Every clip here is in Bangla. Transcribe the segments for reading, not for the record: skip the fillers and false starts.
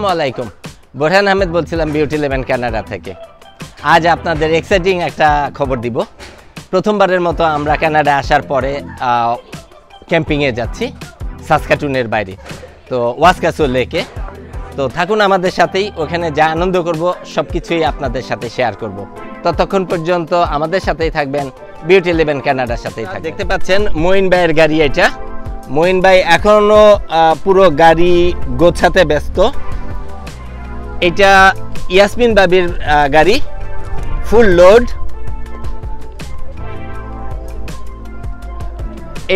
আসসালামু আলাইকুম। বোরহান আহমেদ বলছিলাম বিউটি ইলেভেন কানাডা থেকে। আজ আপনাদের এক্সাইটিং একটা খবর দিব। প্রথমবারের মতো আমরা কানাডা আসার পরে ক্যাম্পিংয়ে যাচ্ছি সাসকাটুনের বাইরে, তো ওয়াসকাসো লেকে। তো থাকুন আমাদের সাথেই, ওখানে যা আনন্দ করব সব কিছুই আপনাদের সাথে শেয়ার করব। ততক্ষণ পর্যন্ত আমাদের সাথেই থাকবেন, বিউটি ইলেভেন কানাডার সাথেই থাকবেন। দেখতে পাচ্ছেন মঈন ভাইয়ের গাড়ি এটা। মঈন ভাই এখনো পুরো গাড়ি গোছাতে ব্যস্ত। এটা ইয়াসমিন বাবির গাড়ি, ফুল লোড।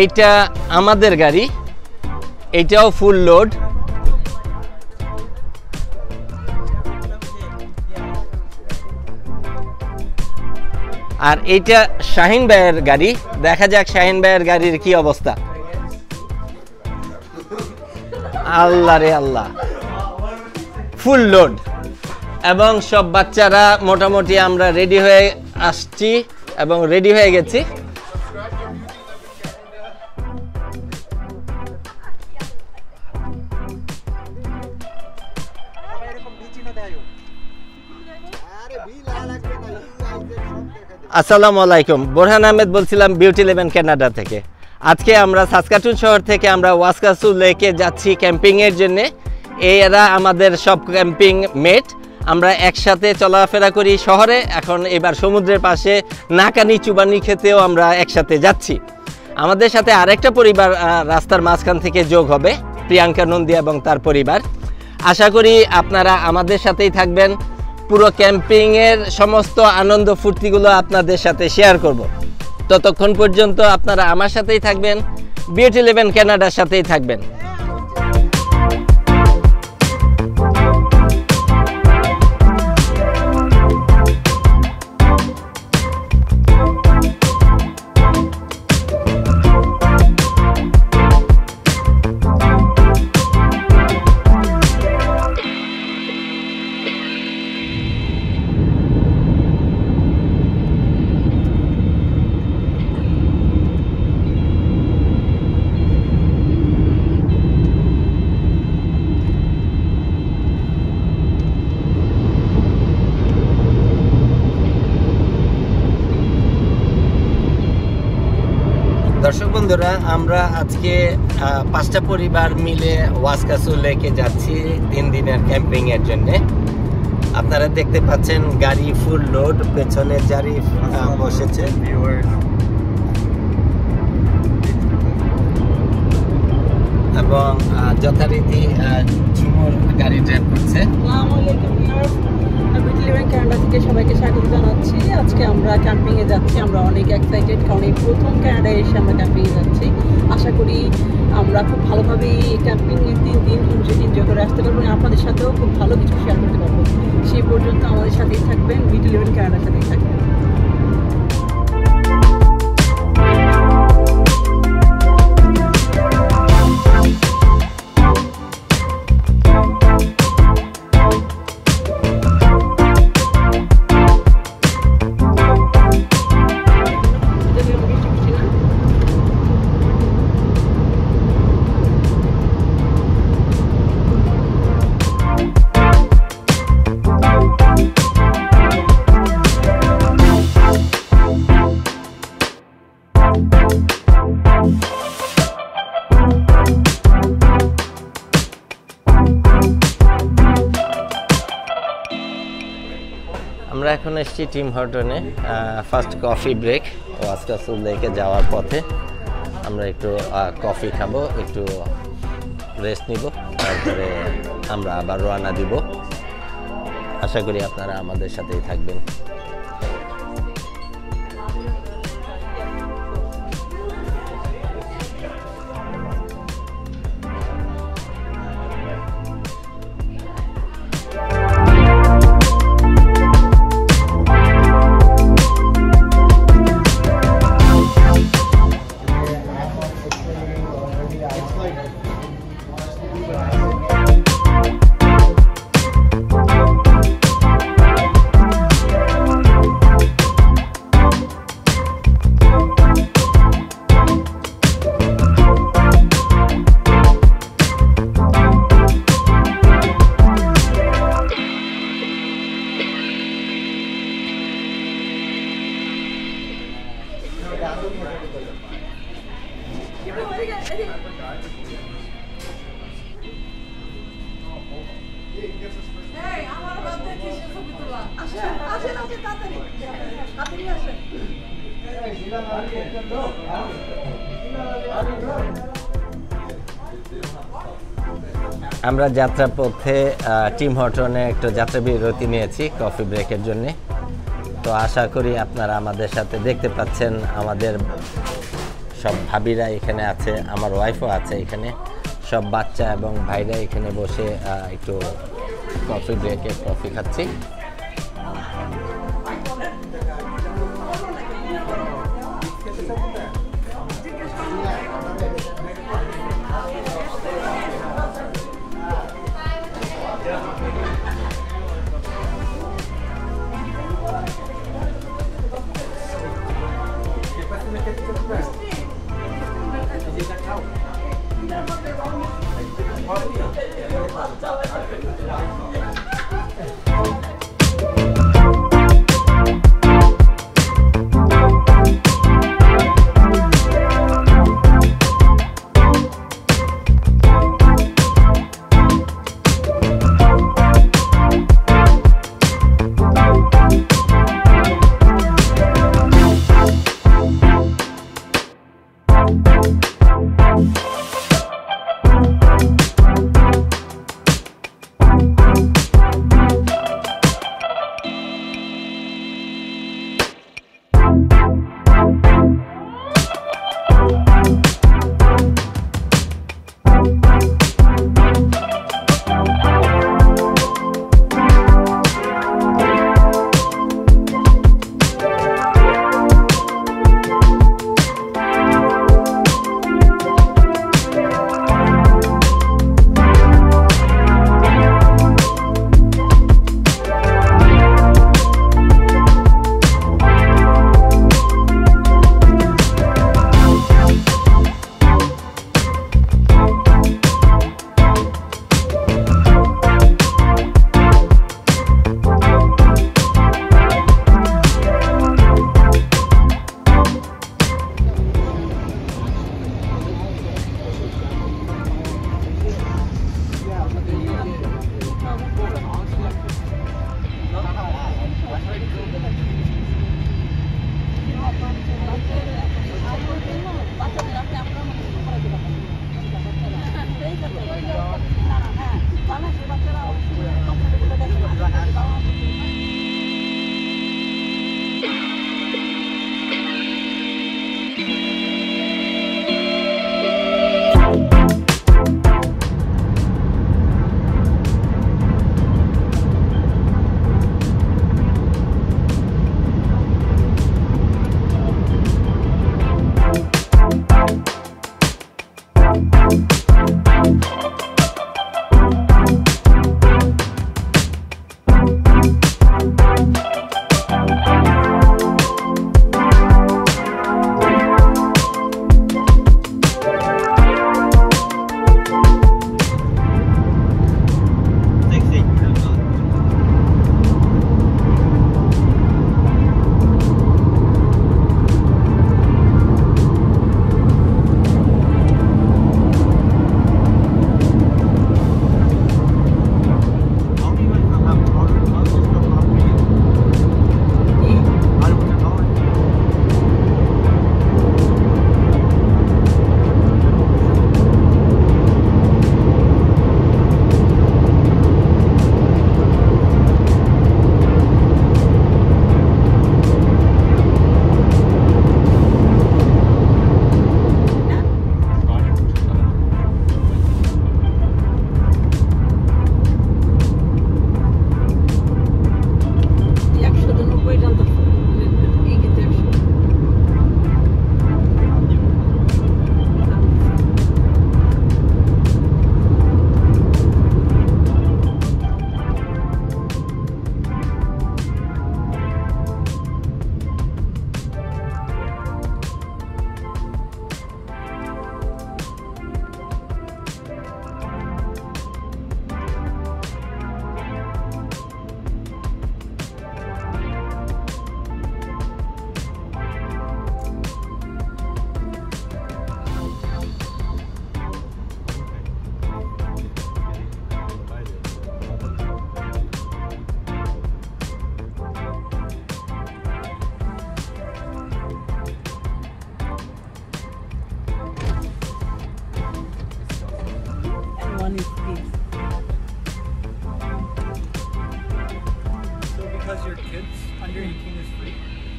এইটা আমাদের গাড়ি, এইটাও ফুল লোড। আর এইটা শাহিন ভাইয়ের গাড়ি। দেখা যাক শাহিন ভাইয়ের গাড়ির কি অবস্থা। আল্লাহ রে আল্লাহ, ফুল লোড। এবং সব বাচ্চারা মোটামুটি আমরা রেডি হয়ে আসছি এবং রেডি হয়ে গেছি। আসসালামু আলাইকুম, বোরহান আহমেদ বলছিলাম বিউটি ইলেভেন কানাডা থেকে। আজকে আমরা সাসকাটুন শহর থেকে আমরা ওয়াসকাসো লেকে যাচ্ছি ক্যাম্পিংয়ের জন্যে। এরা আমাদের সব ক্যাম্পিং মেট, আমরা একসাথে চলাফেরা করি শহরে। এখন এবার সমুদ্রের পাশে নাকানি চুবানি খেতেও আমরা একসাথে যাচ্ছি। আমাদের সাথে আরেকটা পরিবার রাস্তার মাঝখান থেকে যোগ হবে, প্রিয়াঙ্কা নন্দী এবং তার পরিবার। আশা করি আপনারা আমাদের সাথেই থাকবেন। পুরো ক্যাম্পিংয়ের সমস্ত আনন্দ ফুর্তিগুলো আপনাদের সাথে শেয়ার করব। ততক্ষণ পর্যন্ত আপনারা আমার সাথেই থাকবেন, বিউটি ইলেভেন কানাডার সাথেই থাকবেন। দর্শক বন্ধুরা, আমরা আজকে 5টা পরিবার মিলে ওয়াসকাসো লেকে যাচ্ছি 3 দিনের ক্যাম্পিং এর জন্য। আপনারা দেখতে পাচ্ছেন গাড়ি ফুল লোড, পেছনে গাড়ি বসেছে। এবং যথারীতি ঝুমুর গাড়ি ড্রাইভ করছে। কানাডা থেকে সবাইকে স্বাগত জানাচ্ছি। আজকে আমরা ক্যাম্পিংয়ে যাচ্ছি, আমরা অনেক এক্সাইটেড, কারণ এই প্রথম কানাডায় এসে আমরা ক্যাম্পিংয়ে যাচ্ছি। আশা করি আমরা খুব ভালোভাবে এই ক্যাম্পিংয়ের 3 দিন এনজয় করে আসতে পারবো, আপনাদের সাথেও খুব ভালো কিছু শেয়ার করতে পারবো। সেই পর্যন্ত আমাদের সাথেই থাকবেন, বিউটি ইলেভেন কানাডার সাথেই থাকবেন। আমরা এখন এসেছি টিম হর্টনে, ফার্স্ট কফি ব্রেক। ওয়াসকাসো লেকে যাওয়ার পথে আমরা একটু কফি খাবো, একটু রেস্ট নিব, তারপরে আমরা আবার রওনা দিব। আশা করি আপনারা আমাদের সাথেই থাকবেন। আমরা যাত্রা পথে টিম হর্টনে একটা যাত্রা বিরতি নিয়েছি কফি ব্রেকের জন্য। তো আশা করি আপনারা আমাদের সাথে দেখতে পাচ্ছেন আমাদের সব ভাবিরা এখানে আছে, আমার ওয়াইফও আছে এখানে, সব বাচ্চা এবং ভাইরা এখানে বসে একটু কফি ব্রেকে কফি খাচ্ছি।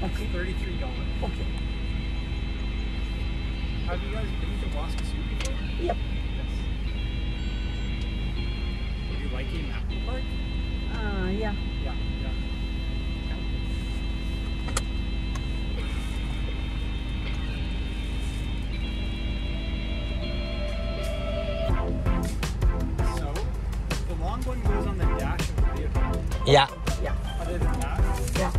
Okay. $33. Okay. Have you guys been to Waskesiu before? Yep. Yes. Would you like a apple park? Yeah. Yeah. So, the long one goes on the dash of the vehicle. Yeah. Yeah. Other than that, Yeah.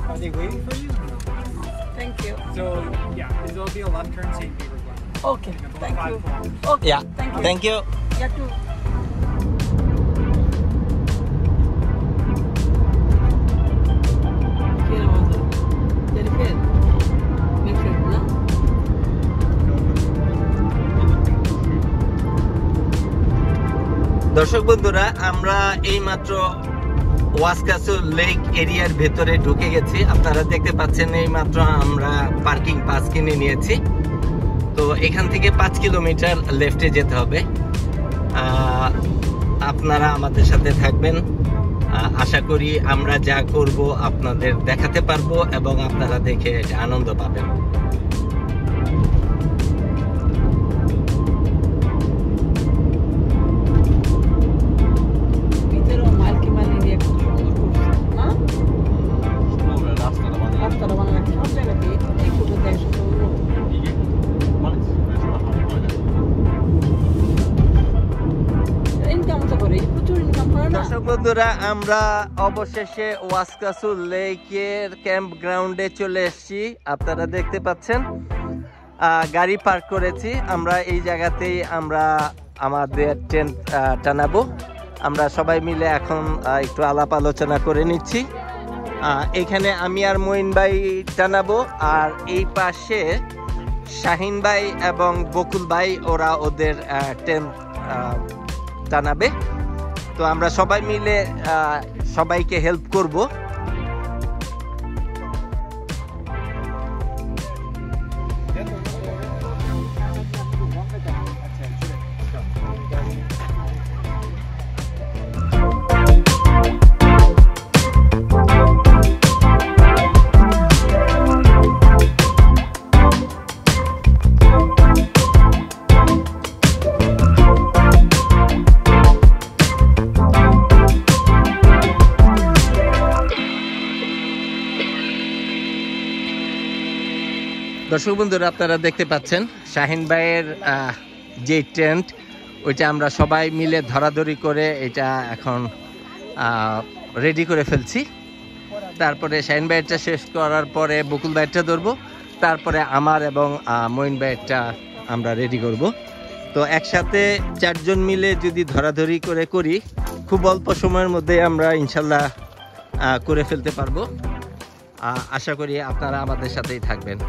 are they waiting for you? No. Thank you. So, yeah, there'll be a left turn St. Beaver Glen. Okay. In about Thank 5 you. kilometers. Okay. Yeah. Thank you. Thank you. Yeah, too. দর্শক বন্ধুরা, আমরা এইমাত্র ওয়াসকাসু লেক এরিয়ার ভেতরে ঢুকে গেছি। আপনারা দেখতে পাচ্ছেন এইমাত্র আমরা পার্কিং পাস কিনে নিয়েছি। তো এখান থেকে 5 কিলোমিটার লেফটে যেতে হবে। আপনারা আমাদের সাথে থাকবেন। আশা করি আমরা যা করব আপনাদের দেখাতে পারবো এবং আপনারা দেখে আনন্দ পাবেন। দর্শক বন্ধুরা, আমরা অবশেষে ওয়াসকাসু লেকের ক্যাম্প গ্রাউন্ডে চলে এসেছি। আপনারা দেখতে পাচ্ছেন গাড়ি পার্ক করেছি। আমরা এই জায়গাতেই আমরা আমাদের টেন্ট টানাবো। আমরা সবাই মিলে এখন একটু আলাপ আলোচনা করে নিচ্ছি। এখানে আমি আর মঈন ভাই টানাবো, আর এই পাশে শাহিন ভাই এবং বকুল ভাই ওরা ওদের টেন্ট টানাবে। তো আমরা সবাই মিলে সবাইকে হেল্প করব। দর্শক বন্ধুরা, আপনারা দেখতে পাচ্ছেন শাহিন ভাইয়ের যে টেন্ট, ওইটা আমরা সবাই মিলে ধরাধরি করে এটা এখন রেডি করে ফেলছি। তারপরে শাহিন ভাইয়েরটা শেষ করার পরে বকুল ভাইয়েরটা ধরবো, তারপরে আমার এবং মঈন ভাইয়েরটা আমরা রেডি করব। তো একসাথে 4 জন মিলে যদি ধরাধরি করে করি, খুব অল্প সময়ের মধ্যে আমরা ইনশাল্লাহ করে ফেলতে পারবো। আশা করি আপনারা আমাদের সাথেই থাকবেন।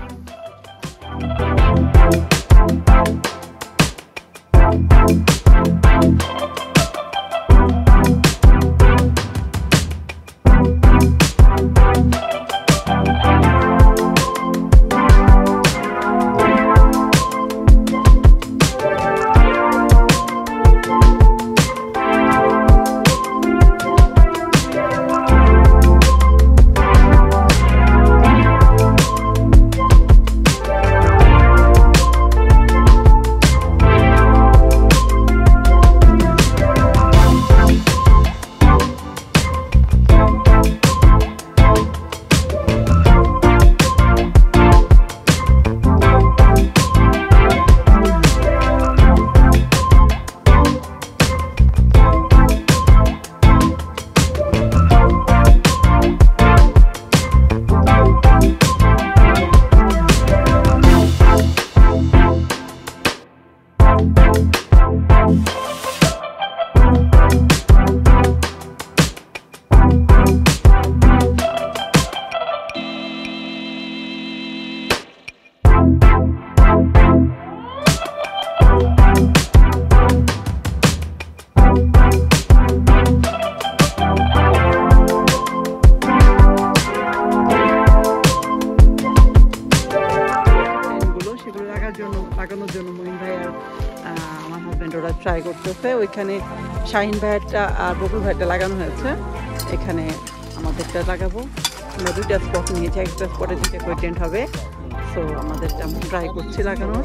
লাগানোর জন্য মঈন ভাই আর আমার হাজব্যান্ড ওরা ট্রাই করতেছে। ওইখানে শাহিন ভাইয়েরটা আর বকুল ভাইয়েরটা লাগানো হয়েছে, এখানে আমাদেরটা লাগাবো। আমরা 2টা স্পট নিয়েছি, একটা স্পটে 2টা করে টেন্ট হবে। সো আমাদেরটা আমরা ট্রাই করছি লাগানোর,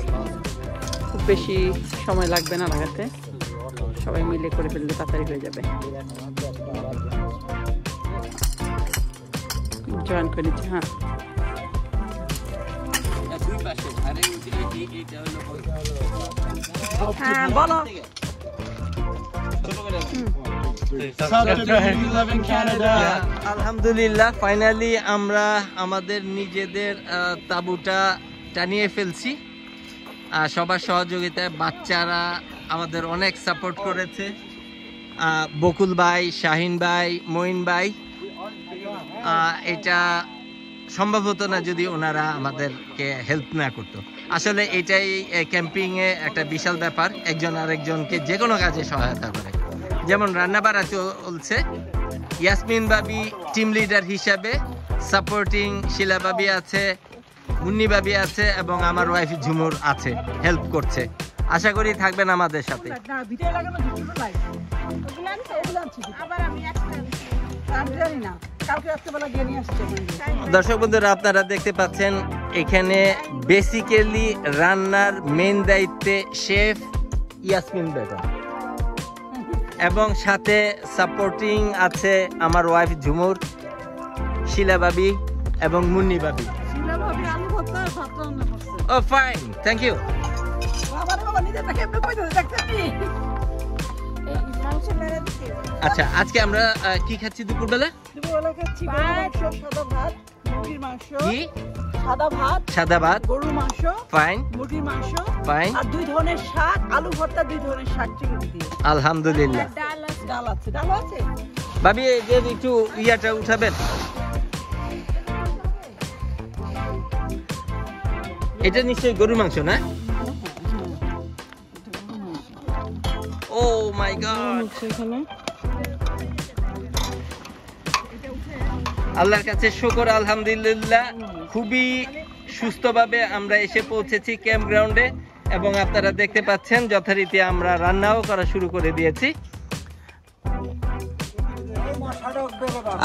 খুব বেশি সময় লাগবে না লাগাতে, সবাই মিলে করে ফেললে তাড়াতাড়ি হয়ে যাবে। জয়েন করে নিচ্ছি। হ্যাঁ হ্যাঁ বলো। আলহামদুলিল্লাহ ফাইনালি আমরা আমাদের নিজেদের তাঁবুটা টানিয়ে ফেলছি। সবার সহযোগিতায় বাচ্চারা আমাদের অনেক সাপোর্ট করেছে। বকুল ভাই, শাহিন ভাই, মঈন ভাই, এটা সম্ভব হতো না যদি ওনারা আমাদেরকে হেল্প না করতো। আসলে এটাই ক্যাম্পিংয়ে একটা বিশাল ব্যাপার, একজন আরেকজনকে যে কোনো কাজে সহায়তা করে। যেমন রান্নাবাড়া চলছে, ইয়াসমিন বাবি টিম লিডার হিসাবে সাপোর্টিং, শিলা বাবি আছে, মুন্নি বাবি আছে এবং আমার ওয়াইফ ঝুমুর আছে, হেল্প করছে। আশা করি থাকবেন আমাদের সাথে। দর্শক বন্ধুরা, আপনারা দেখতে পাচ্ছেন এখানে বেসিক্যালি রান্নার মেন দায়িত্বে শেফ ইয়াসমিন বেগম এবং সাথে সাপোর্টিং আছে আমার ওয়াইফ ঝুমুর, শিলা বাবি এবং মুন্নি বাবি। ও ফাইন, থ্যাংক ইউ। আচ্ছা, আজকে আমরা কি খাচ্ছি দুপুরবেলা? সাদা ভাত, গরুর মাংস, ফাইন, মুরগির মাংস, ফাইন, আর 2 ধরনের শাক, আলু ভর্তা, 2 ধরনের শাক চিংড়ি দিয়ে। আলহামদুলিল্লাহ। ডাল আছে, ডাল আছে। ভাবি যে একটু ইয়াটা উঠাবেন। এটা নিশ্চয়ই গরুর মাংস না? ও মাই গড, আল্লাহর কাছে শুকর, আলহামদুলিল্লাহ খুবই সুস্থভাবে আমরা এসে পৌঁছেছি ক্যাম্প গ্রাউন্ডে এবং আপনারা দেখতে পাচ্ছেন যথারীতি আমরা রান্নাও করা শুরু করে দিয়েছি।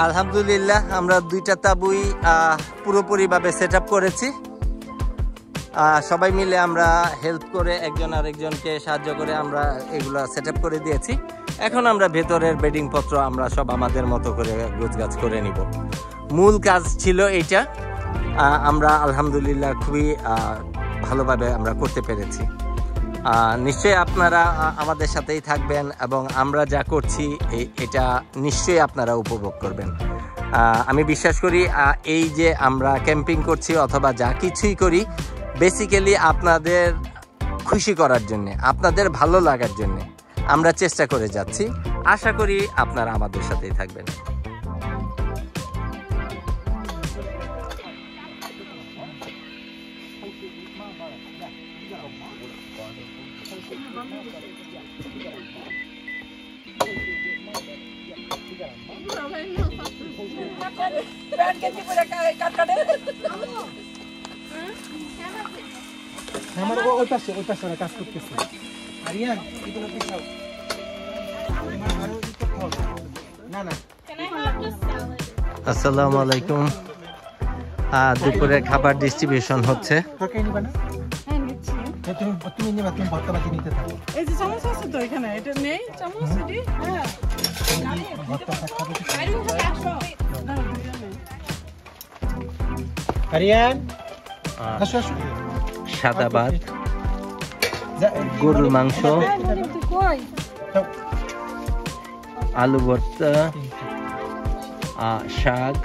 আলহামদুলিল্লাহ আমরা 2টা তাঁবুই পুরোপুরিভাবে সেট আপ করেছি। সবাই মিলে আমরা হেল্প করে একজন আরেকজনকে সাহায্য করে আমরা এগুলা সেট আপ করে দিয়েছি। এখন আমরা ভেতরের বেডিং পত্র আমরা সব আমাদের মতো করে গোছগাছ করে নিব। মূল কাজ ছিল এইটা, আমরা আলহামদুলিল্লাহ খুবই ভালোভাবে আমরা করতে পেরেছি। নিশ্চয়ই আপনারা আমাদের সাথেই থাকবেন এবং আমরা যা করছি এটা নিশ্চয়ই আপনারা উপভোগ করবেন। আমি বিশ্বাস করি এই যে আমরা ক্যাম্পিং করছি অথবা যা কিছুই করি বেসিক্যালি আপনাদের খুশি করার জন্যে, আপনাদের ভালো লাগার জন্যে আমরা চেষ্টা করে যাচ্ছি। আশা করি আপনারা আমাদের সাথেই থাকবেন। আমার ওই পাশে কাজ করতেছে। আরিয়ান এগুলো পিছাও। না না, আসসালামু আলাইকুম। দুপুরে খাবার ডিস্ট্রিবিউশন হচ্ছে। তুমি নিবা, তুমি ভর্তা বাকি নিতে থাকো। এই যে চামচ আছে তো এখানে, এটা নেই চামচ এটি। হ্যাঁ, ভর্তা খাবে। আরিয়ান আসো আসো। সাদা ভাত, গরুর মাংস, আলু ভর্তা, শাক,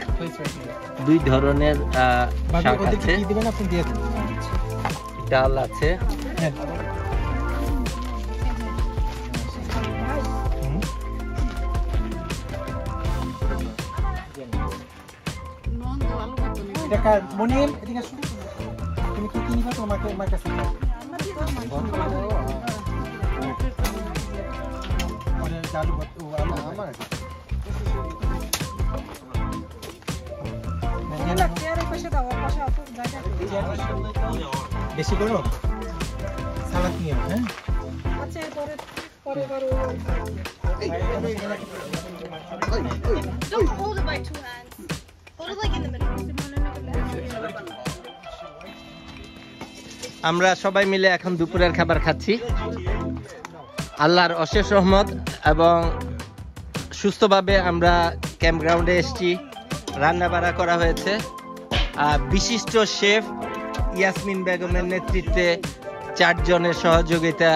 2 ধরনের শাক আছে, ডাল আছে। মনিম এদিকে আসো। তুমি কি কিনবা তোমাকে আমার কাছে? বেশি করো, সালাদ নিও। হ্যাঁ Don't hold it by 2 hands. Hold it like in the middle. আমরা সবাই মিলে এখন দুপুরের খাবার খাচ্ছি। আল্লাহর অশেষ রহমত এবং সুস্থভাবে আমরা ক্যাম্পগ্রাউন্ডে এসেছি। রান্না বাড়া করা হয়েছে বিশিষ্ট শেফ ইয়াসমিন বেগমের নেতৃত্বে 4 জনের সহযোগিতা।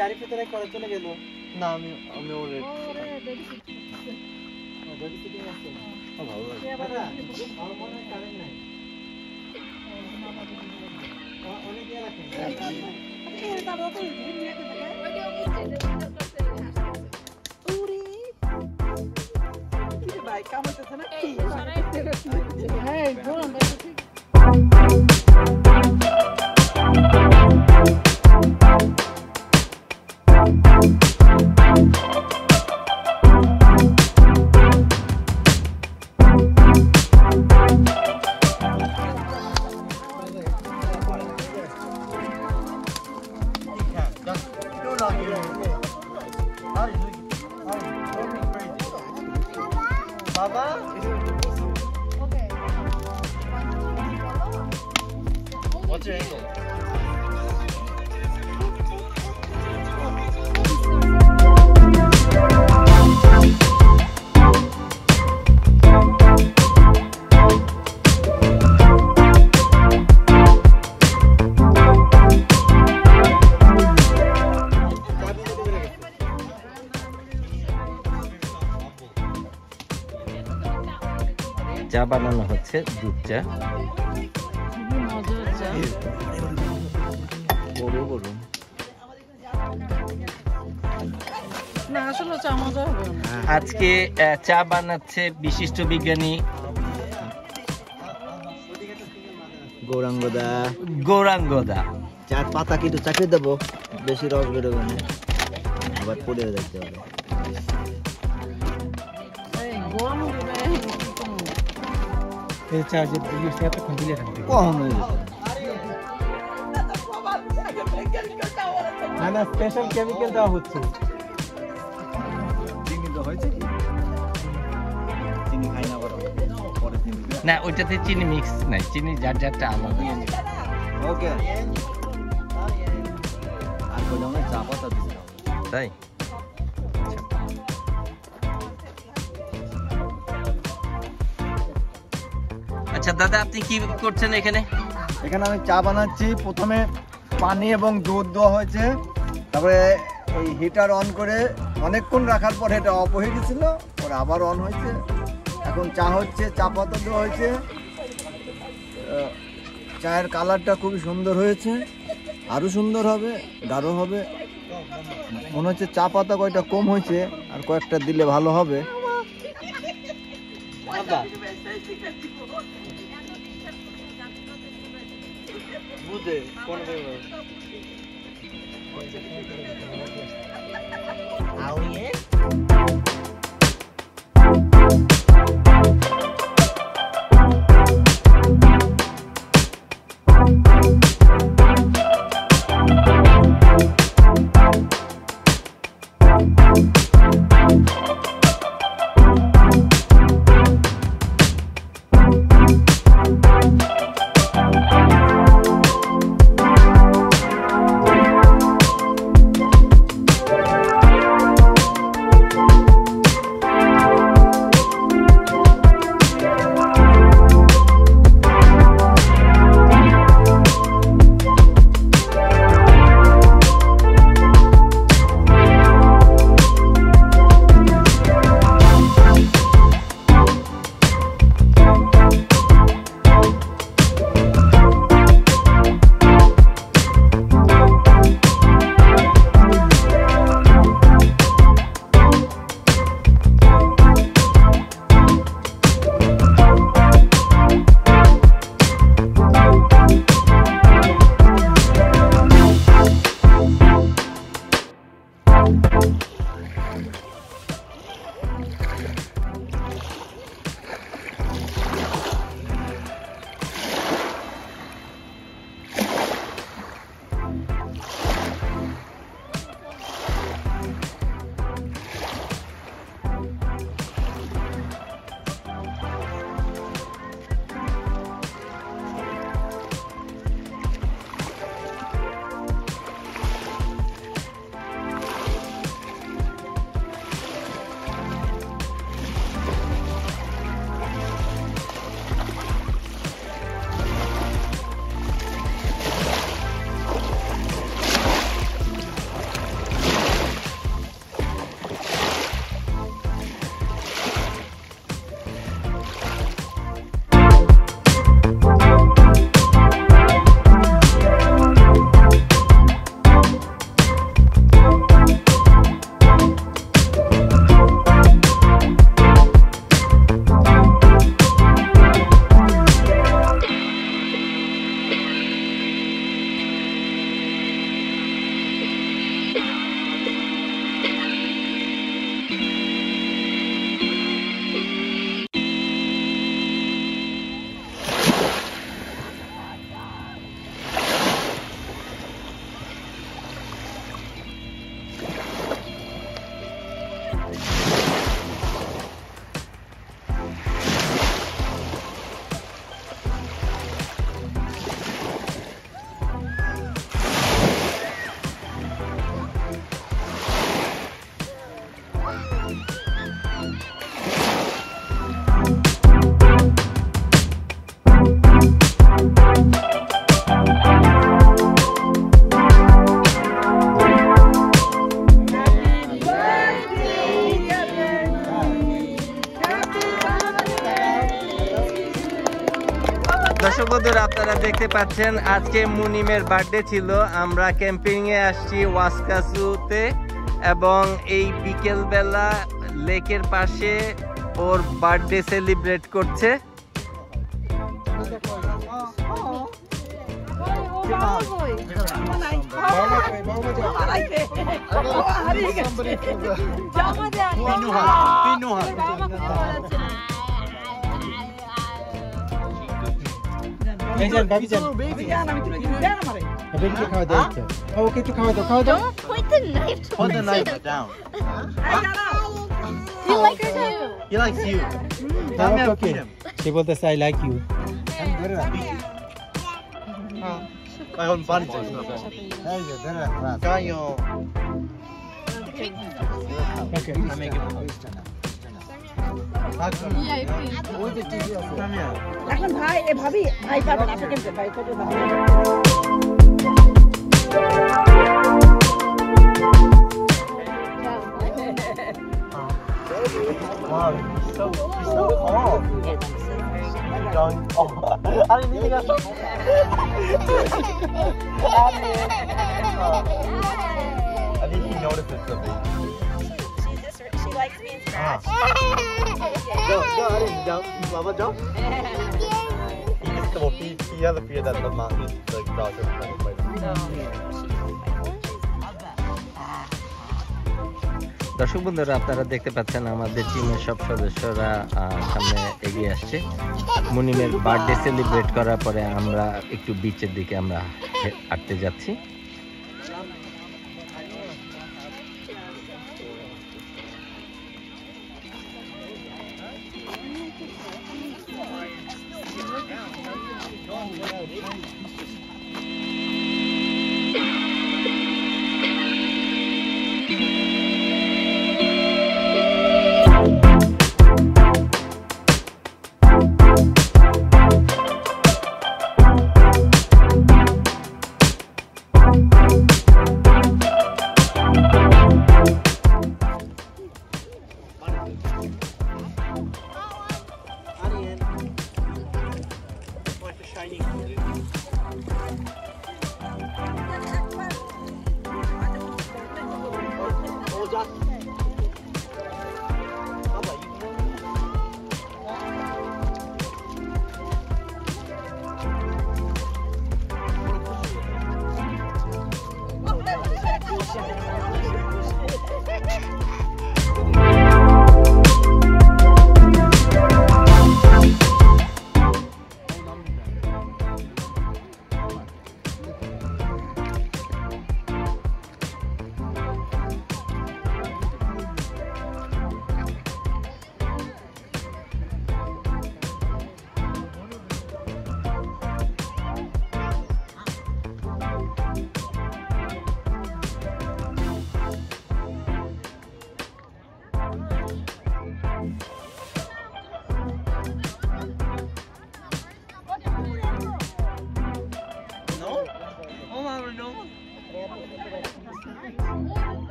জারি ফিতারে করে চলে গেল না আমি ওরে ভালো লাগে আমার মনে হয় কারেন্ট নাই অনেক ইয়ে রাখেন ভাই কামাইতেছে না কি হ্যাঁ গরম Baba? Okay. What's your angle? চা বানানো হচ্ছে, দুধ চা। না আসলে চা মজা হবে না। আজকে চা বানাচ্ছে বিশিষ্ট বিজ্ঞানী গৌরাঙ্গদা। চার পাতা কিন্তু চাকরি দেবো, বেশি রস বেরোবে না, আবার পড়ে দেখতে হবে। এই গরম হবে এই চার্জের দিয়ে এতক্ষণ দিলে থাকবে কখন হয়ে যেত না না স্পেশাল কেমিক্যাল দেওয়া হচ্ছে চিনি তো হয়েছে কি চিনি খাই না বড় পরে না, ওইটাতে চিনি মিক্স নাই, চিনি যার যারটা আলাদা। ওকে আর বলে আমরা চা পাতা দিতে হবে তাই আচ্ছা দাদা, আপনি কি করছেন এখানে? এখানে আমি চা বানাচ্ছি। প্রথমে পানি এবং দুধ দেওয়া হয়েছে, তারপরে এই হিটার অন করে অনেকক্ষণ রাখার পরে এটা অফ হয়ে গেছিল, পরে আবার অন হয়েছে। এখন চা হচ্ছে, চা পাতা দেওয়া হয়েছে। চায়ের কালারটা খুবই সুন্দর হয়েছে, আরও সুন্দর হবে, গাঢ় হবে। মনে হচ্ছে চা পাতা কয়টা কম হয়েছে, আর কয়েকটা দিলে ভালো হবে। বুঝে কোন দর্শক বন্ধুরা আপনারা দেখতে পাচ্ছেন আজকে মুনিমের বার্থডে ছিল। আমরা ক্যাম্পিং এ আসছি ওয়াসকাসুতে এবং এই বিকেল বেলা লেকের পাশে ওর বার্থডে সেলিব্রেট করছে। ওকে একটু খাওয়া দাও, খাওয়া দাও। Don't point the knife towards Put the knife it. down. He likes you. He likes you. Okay সে বলতেছে I like you. Vai con pani. Caño. Okay এখন ভাই এ ভাবি ভাই পাবেন আপনি কেমন ভাই কত ভাই Wow, he's so calm. Going, oh, I didn't think I saw. I think he notices something. She likes being scratched. No, I didn't jump. Mama jump? He has a fear that the mountain is like dog or something. দর্শক বন্ধুরা আপনারা দেখতে পাচ্ছেন আমাদের টিমের সব সদস্যরা সামনে এগিয়ে আসছে। মুনিমের বার্থডে সেলিব্রেট করার পরে আমরা একটু বিচের দিকে আমরা হাঁটতে যাচ্ছি।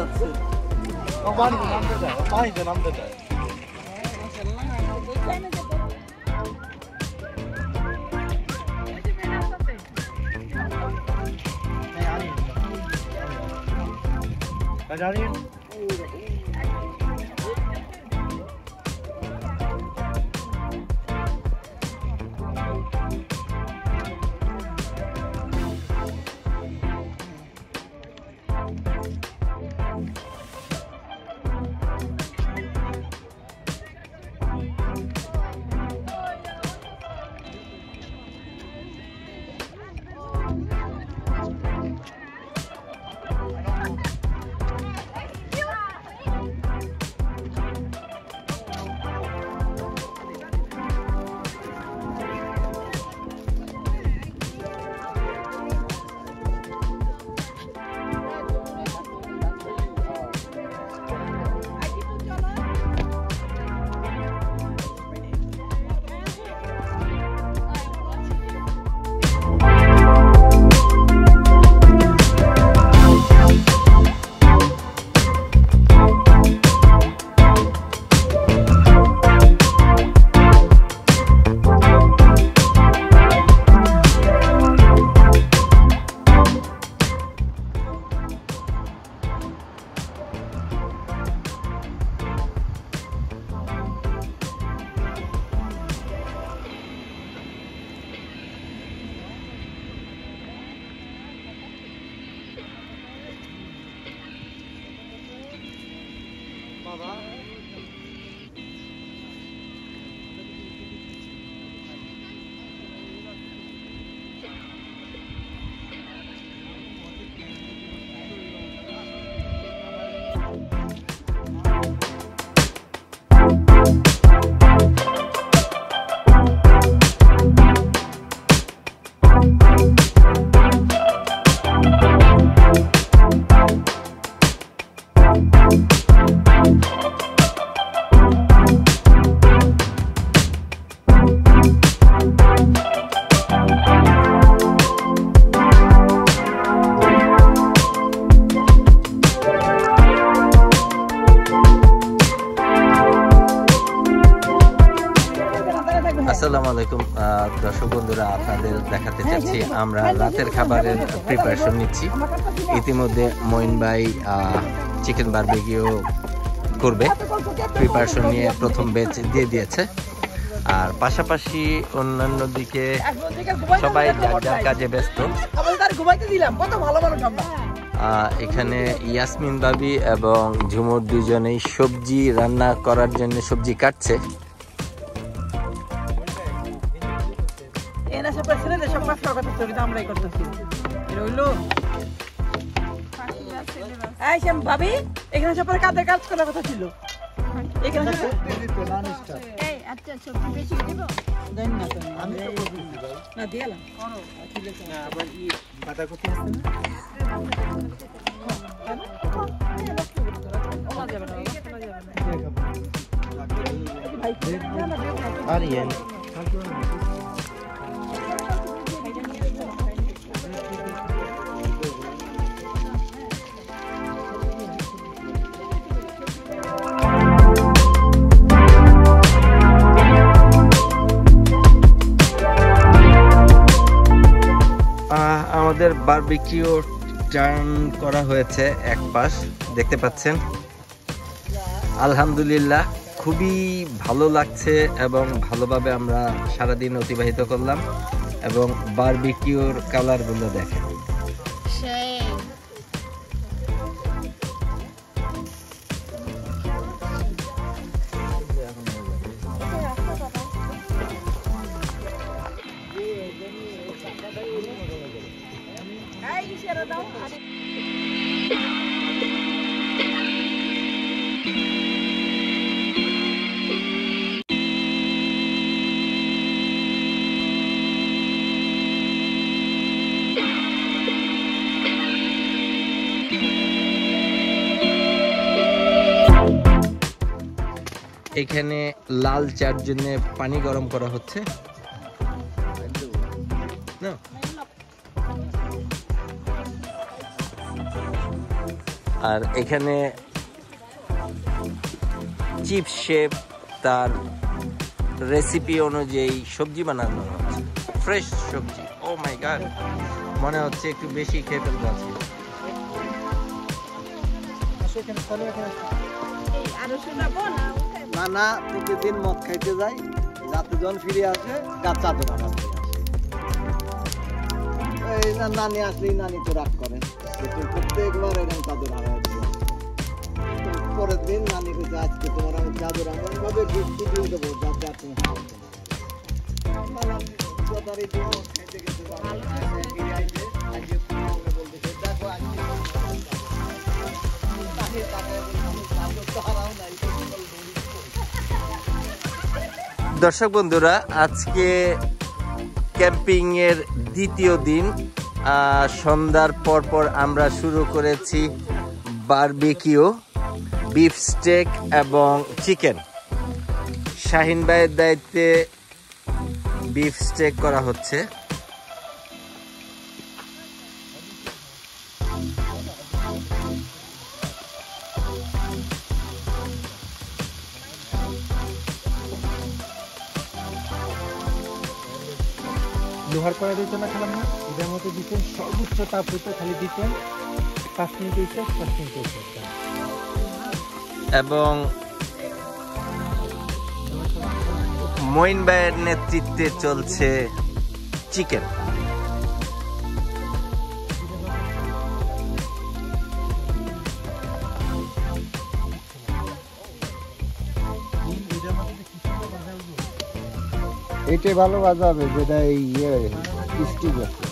যাচ্ছে। পানিতে নামতে চায়, পানিতে নামতে চায়। জানি আসসালামু আলাইকুম দর্শক বন্ধুরা, আপনাদের দেখাতে চাচ্ছি আমরা রাতের খাবারের প্রিপারেশন নিচ্ছি। ইতিমধ্যে মঈন ভাই চিকেন বারবিকিউ করবে, প্রিপারেশন নিয়ে প্রথম ব্যাচ দিয়ে দিয়েছে। আর পাশাপাশি অন্যান্য দিকে সবাই যার যার কাজে ব্যস্ত। এখানে ইয়াসমিন ভাবি এবং ঝুমুর দুজনেই সবজি রান্না করার জন্য সবজি কাটছে। ভাবি এখানে সবার কাজে কাজ করার কথা ছিল। এখানে না দিলাম Ariel. আমাদের বারবিকিউ টার্ন করা হয়েছে এক পাশ, দেখতে পাচ্ছেন। আলহামদুলিল্লাহ খুবই ভালো লাগছে এবং ভালোভাবে আমরা সারাদিন অতিবাহিত করলাম। এবং বারবিকিউর কালারগুলো দেখেন, এখানে লাল চার জন্য পানি গরম করা হচ্ছে। আর এখানে চিফ শেফ তার রেসিপি অনুযায়ী সবজি বানানো হচ্ছে, ফ্রেশ সবজি। ও মাই গড, মনে হচ্ছে একটু বেশি খেয়ে ফেলতে আছে। না না, প্রতিদিন মদ খাইতে যাই, রাতে যখন ফিরে আসে চাদর আবার দিয়ে আসে। এই না, নানি আসলেই নানি তো রাগ করে, প্রত্যেকবার এরকম চাদর আবার দিয়ে আসে। পরের দিন নানি কইছে আজকে তোমার আমি চাদর এমন ভাবে গিফট দিয়ে দেবো যাতে আর তুমি খাওয়াতে না পারো। যথারীতি মদ খাইতে গেছে, ফিরে আইছে, আজকে বলতেছে দেখো আজকে দর্শক বন্ধুরা, আজকে ক্যাম্পিং এর দ্বিতীয় দিন। সন্ধ্যার পর আমরা শুরু করেছি বারবিকিউ, বিফ স্টেক এবং চিকেন। শাহিন ভাইয়ের দায়িত্বে বিফ স্টেক করা হচ্ছে। লোহার কড়াই দিতে না খেলাম না, এটার মধ্যে দিচ্ছেন সর্বোচ্চ তাপ হইতে খালি দিচ্ছেন 5 মিনিট হইছে, 5 মিনিট হইছে। এবং মঈন ভাইয়ের নেতৃত্বে চলছে চিকেন। এটাই ভালো বাজাবে, যেটা এই স্টিক আছে।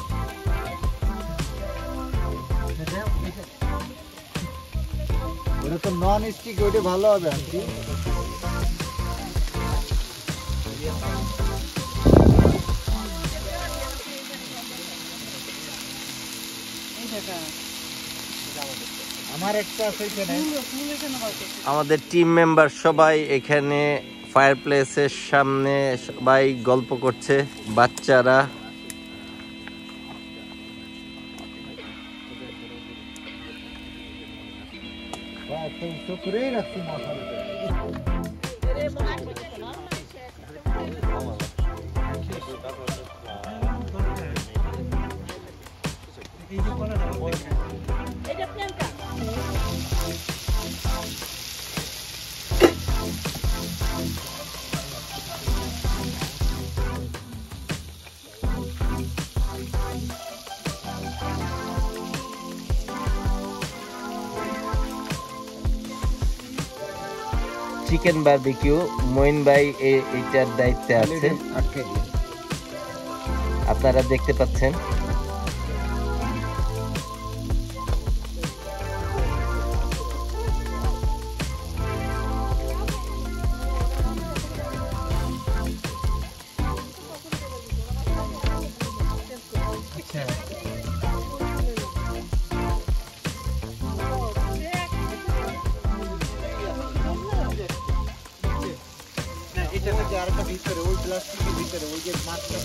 ওটা তো নন স্টিক, ওইটা ভালো হবে আন্টি। আমার একটা আছে এখানে। আমাদের টিম মেম্বার সবাই এখানে ফায়ার প্লেসের সামনে সবাই গল্প করছে, বাচ্চারা। করেই রাখছি মশলাটা। চিকেন বারবিকিউ মঈন ভাই এইটার দায়িত্বে আছে, আপনারা দেখতে পাচ্ছেন। আরেকটা ভিতরে ওই প্লাস্টিকের ভিতরে ওই যে মাছটা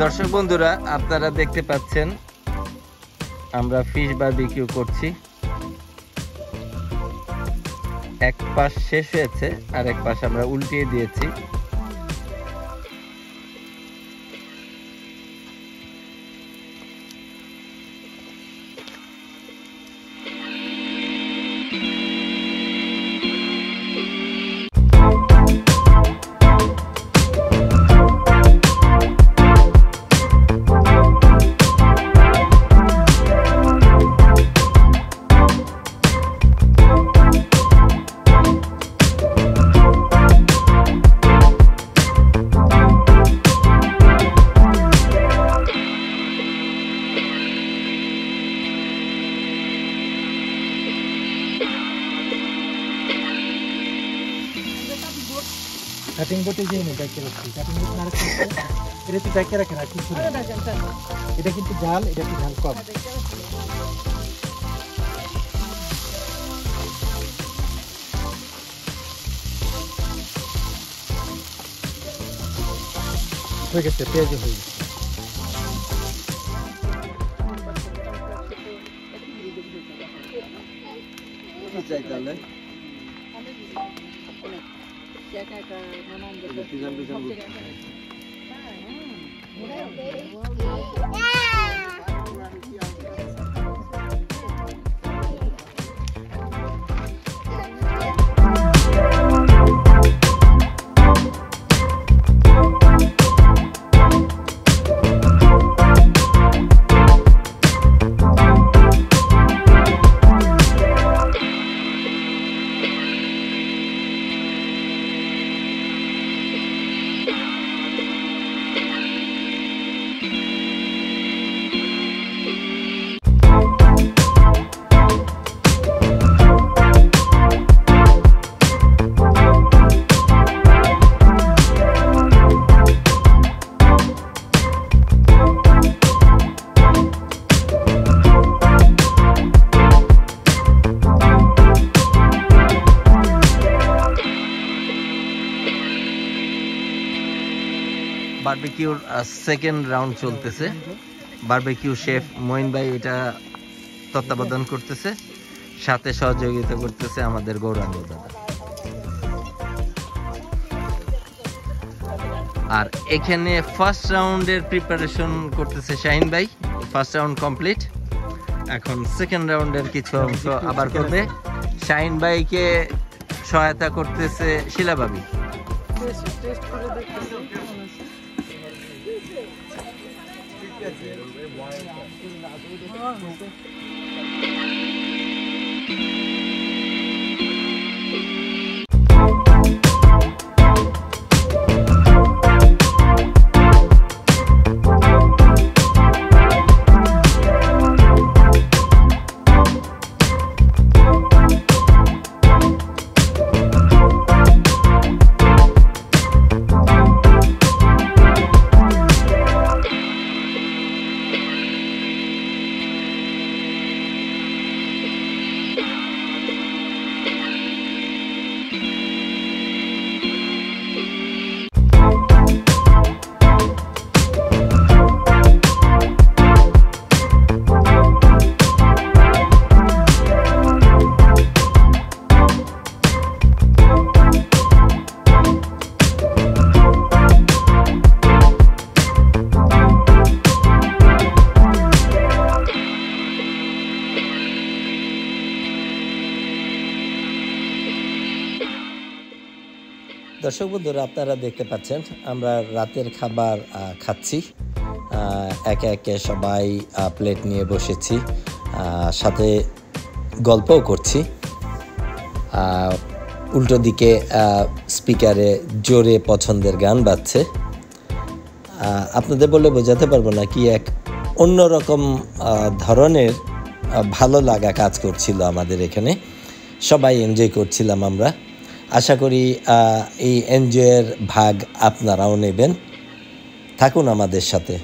দর্শক বন্ধুরা, আপনারা দেখতে পাচ্ছেন আমরা ফিশ বারবিকিউ করছি। এক পাশ শেষ হয়েছে, আর এক পাশ আমরা উল্টিয়ে দিয়েছি। কাটিং বোর্ডে যে নেই ডাইকে রাখছি কাটিং বোর্ড না রাখছি এটা তো ডাইকে রাখে না কিছু না এটা কিন্তু ঝাল এটা কি ঝাল কম হয়ে গেছে পেঁয়াজ হয়ে গেছে চাই তাহলে বারবিকিউর সেকেন্ড রাউন্ড চলতেছে বারবিকিউ শেফ মঈন ভাই এটা তত্ত্বাবধান করতেছে সাথে সহযোগিতা করতেছে আমাদের গৌরাঙ্গ দাদা আর এখানে ফার্স্ট রাউন্ডের প্রিপারেশন করতেছে শাহিন ভাই ফার্স্ট রাউন্ড কমপ্লিট এখন সেকেন্ড রাউন্ডের কিছু অংশ আবার করবে শাহিন ভাইকে সহায়তা করতেছে শিলা ভাবি টেস্ট করে দেখতেছি দর্শক বন্ধুরা আপনারা দেখতে পাচ্ছেন আমরা রাতের খাবার খাচ্ছি একে একে সবাই প্লেট নিয়ে বসেছি সাথে গল্পও করছি উল্টো দিকে স্পিকারে জোরে পছন্দের গান বাজছে আপনাদের বলে বোঝাতে পারবো না কি এক অন্যরকম ধরনের ভালো লাগা কাজ করছিল আমাদের এখানে সবাই এনজয় করছিলাম আমরা আশা করি এই এনজয়ের ভাগ আপনারাও নেবেন থাকুন আমাদের সাথে